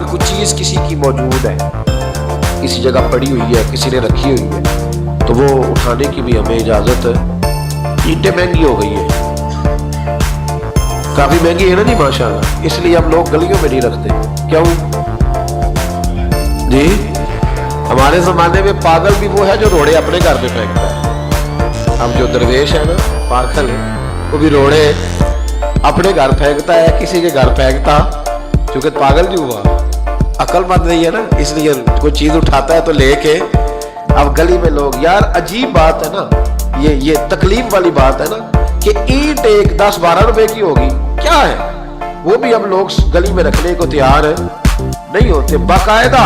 کہ کچھ چیز کسی کی موجود ہے، کسی جگہ پڑی ہوئی ہے، کسی نے رکھی ہوئی ہے، تو وہ اٹھانے کی بھی ہمیں اجازت ہے۔ اینٹیں مہنگی ہو گئی ہے، کافی مہنگی ہے نا جی ماشاءاللہ، اس لیے ہم لوگ گلیوں میں نہیں رکھتے۔ کیوں جی؟ ہمارے زمانے میں پاگل بھی وہ ہے جو روڑے اپنے گھر میں پھینکتا ہے۔ اب جو درویش ہے نا پاگل ہے، وہ بھی روڑے اپنے گھر پھینکتا ہے، کسی کے گھر پھینکتا، چونکہ پاگل جو ہوا عقل مند نہیں ہے نا، اس لیے کوئی چیز اٹھاتا ہے تو لے کے اب گلی میں لوگ، یار عجیب بات ہے نا، یہ تکلیف والی بات ہے نا کہ اینٹ ایک 10-12 روپے کی ہوگی، کیا ہے وہ بھی ہم لوگ گلی میں رکھنے کو تیار نہیں ہوتے۔ باقاعدہ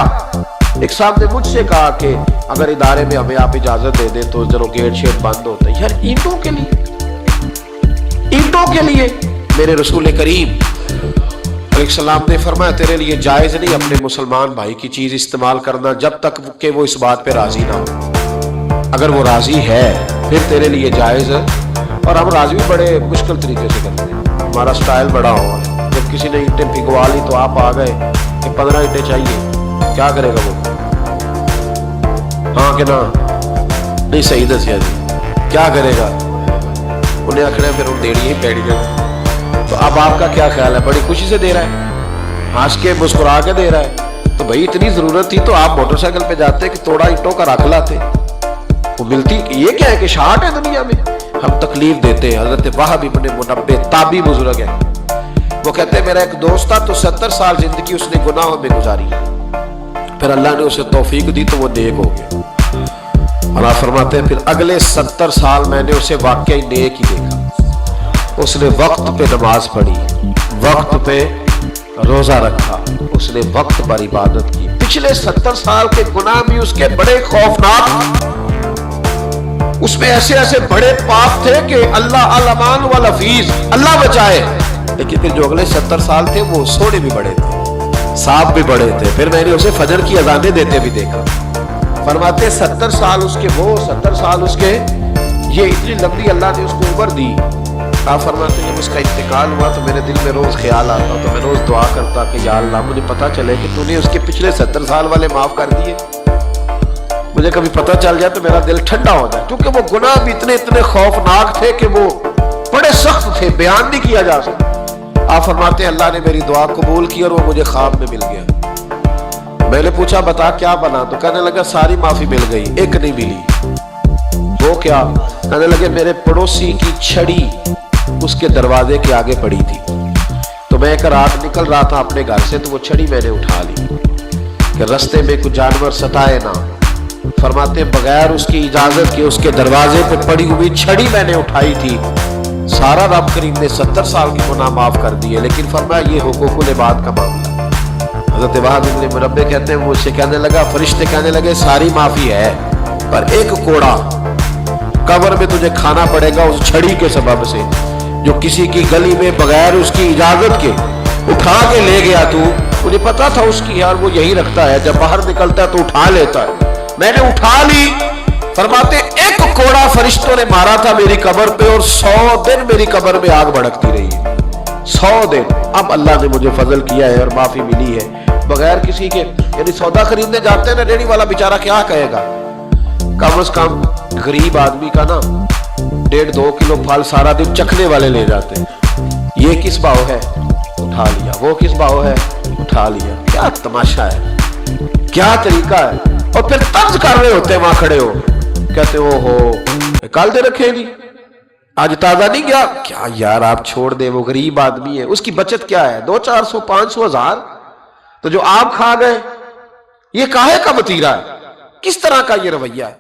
ایک صاحب نے مجھ سے کہا کہ اگر ادارے میں ہمیں آپ اجازت دے دیں تو ضرور گیٹ شیٹ بند ہوتا ہے۔ یار اینٹوں کے لیے میرے رسول کریم علیہ السلام نے فرمایا تیرے لیے جائز نہیں اپنے مسلمان بھائی کی چیز استعمال کرنا جب تک کہ وہ اس بات پہ راضی نہ ہو۔ اگر وہ راضی ہے پھر تیرے لیے جائز ہے، اور ہم راضی بھی بڑے مشکل طریقے سے کرتے ہیں، ہمارا سٹائل بڑا ہوا ہے۔ جب کسی نے اینٹیں پھگوا لی تو آپ آ گئے کہ 15 اینٹیں چاہیے، کیا کرے گا وہ؟ ہاں کہ نا؟ نہیں صحیح دسیا جی، کیا کرے گا؟ انہیں آخنا پھر ان دیڑی ہی پیڑی جائے۔ تو اب آپ کا کیا خیال ہے؟ بڑی خوشی سے دے رہا ہے، ہنس کے مسکرا کے دے رہا ہے، تو بھائی اتنی ضرورت تھی تو آپ موٹر سائیکل پہ جاتے کہ توڑا اینٹوں کا رکھ لاتے، وہ ملتی۔ یہ کیا ہے کہ شارٹ ہے دنیا میں؟ ہم تکلیف دیتے ہیں۔ حضرت وہب ابن منبہ تابعی بزرگ ہے، وہ کہتے ہیں میرا ایک دوست تھا تو 70 سال زندگی اس نے گناہوں میں گزاری، پھر اللہ نے اسے توفیق دی تو وہ نیک ہو گیا۔ اللہ فرماتے ہیں پھر اگلے 70 سال میں نے اسے واقعی نیک ہی دیکھا، اس نے وقت پہ نماز پڑھی، وقت پہ روزہ رکھا، اس نے وقت پر عبادت کی۔ پچھلے 70 سال کے گناہ بھی اس کے بڑے خوفناک، اس میں ایسے ایسے بڑے پاپ تھے کہ اللہ الامان والحفیظ، اللہ بچائے، لیکن پھر جو اگلے 70 سال تھے وہ سونے بھی بڑے تھے، صاحب بھی بڑے تھے۔ پھر میں نے اسے فجر کی اذانیں دیتے بھی دیکھا۔ فرماتے 70 سال اس کے، وہ 70 سال اس کے، یہ اتنی لمبی اللہ نے اس کو عمر دی۔ آپ فرماتے جب اس کا انتقال ہوا تو میرے دل میں روز خیال آتا تو میں روز دعا کرتا کہ یا اللہ مجھے پتہ چلے کہ تو نے اس کے پچھلے 70 سال والے معاف کر دیے، مجھے کبھی پتہ چل جائے تو میرا دل ٹھنڈا ہو جائے، کیونکہ وہ گناہ بھی اتنے خوفناک تھے کہ وہ بڑے سخت تھے، بیان نہیں کیا جا سکتا۔ آپ فرماتے ہیں اللہ نے میری دعا قبول کی اور وہ مجھے خواب میں مل گیا۔ میں نے پوچھا بتا کیا بنا، تو کہنے لگا ساری معافی مل گئی، ایک نہیں ملی۔ وہ کیا؟ کہنے لگے میرے پڑوسی کی چھڑی اس کے دروازے کے آگے پڑی تھی، تو میں ایک رات نکل رہا تھا اپنے گھر سے تو وہ چھڑی میں نے اٹھا لی کہ رستے میں کچھ جانور ستائے نہ۔ فرماتے بغیر اس کی اجازت کے اس کے دروازے پہ پڑی ہوئی چھڑی میں نے اٹھائی تھی۔ سارا رب کریم نے 70 سال کی گناہ معاف کر دیے، لیکن فرمایا یہ حقوق العباد کا معاملہ۔ حضرت وہب ابن منبہ کہتے ہیں مجھ سے کہنے لگا، فرشتے کہنے لگے ساری معافی ہے پر ایک کوڑا قبر میں تجھے کھانا پڑے گا اس چھڑی کے سبب سے جو کسی کی گلی میں بغیر اس کی اجازت کے اٹھا کے لے گیا۔ تو مجھے پتا تھا اس کی، یار وہ یہی رکھتا ہے جب باہر نکلتا ہے تو اٹھا لیتا ہے، میں نے اٹھا لی۔ فرماتے ایک کوڑا فرشتوں نے مارا تھا میری قبر پہ اور 100 دن میری قبر میں آگ بھڑکتی رہی ہے، 100 دن۔ اب اللہ نے مجھے فضل کیا ہے اور معافی ملی ہے بغیر کسی کے، یعنی سودا خریدنے جاتے ہیں نا ریڑھی والا بیچارہ کیا کہے گا، کم از کم غریب آدمی کا نا 1.5-2 کلو پھل سارا دن چکھنے والے لے جاتے ہیں۔ یہ کس باؤ ہے؟ اٹھا لیا۔ وہ کس باؤ ہے؟ اٹھا لیا۔ کیا تماشا ہے، کیا طریقہ ہے۔ اور پھر طرز کر رہے ہوتے ہیں وہاں کھڑے ہو، کہتے ہو کل دے رکھے نہیں، آج تازہ نہیں گیا کیا؟ یار آپ چھوڑ دے، وہ غریب آدمی ہے، اس کی بچت کیا ہے 200-400 500 1000، تو جو آپ کھا گئے یہ کاہے کا وتیرہ ہے؟ کس طرح کا یہ رویہ ہے؟